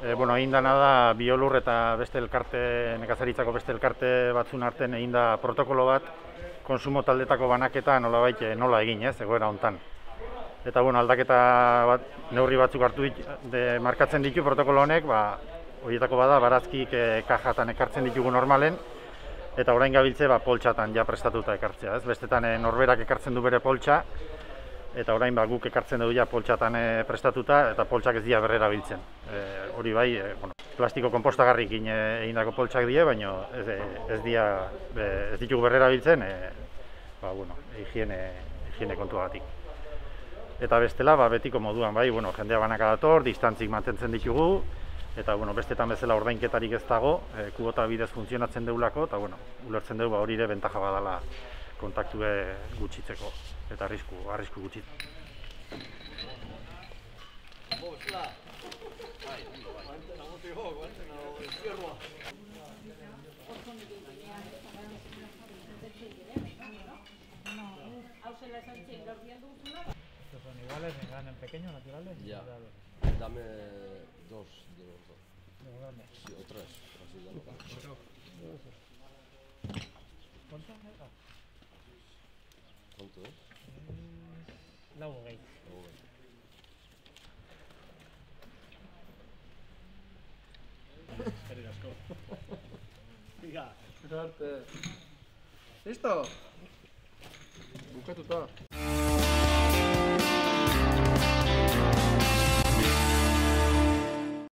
Egin dana da Biolur eta beste elkarte, nekazaritzako beste elkarte batzun artean egin da protokolo bat konsumo taldetako banaketa nolabait nola egin, egoera hontan. Eta aldaketa bat, neurri batzuk hartu markatzen ditu protokolo honek, horietako bada barazkik kajatan ekartzen ditugu normalen, eta orain gabiltze poltsatan ja prestatuta ekartzea, Bestetan norberak ekartzen du bere poltsa, eta orain guk ekartzen dugu ja poltsatan prestatuta, eta poltsak ez dira berrera biltzen. Hori bai, plastiko konpostagarrikin egindako poltsak die, baina ez ditugu berrera biltzen, higiene kontuagatik. Eta bestela, betiko moduan, jendea banaka dator, distantzik mantentzen ditugu, eta bestetan bezala ordainketarik ez dago, kubota bidez funtzionatzen deulako, eta ulertzen dugu hori ere bentaja badala kontaktue gutxitzeko, eta arrisku gutxitzeko. ¿Son iguales en pequeños, naturales? Ya. Dame dos de los dos. ¿De los grandes? Sí, o tres. Así ya lo pago. ¿Cuánto? ¿Cuánto es? La Gate. Venga, suerte. ¿Listo? Bukatuta.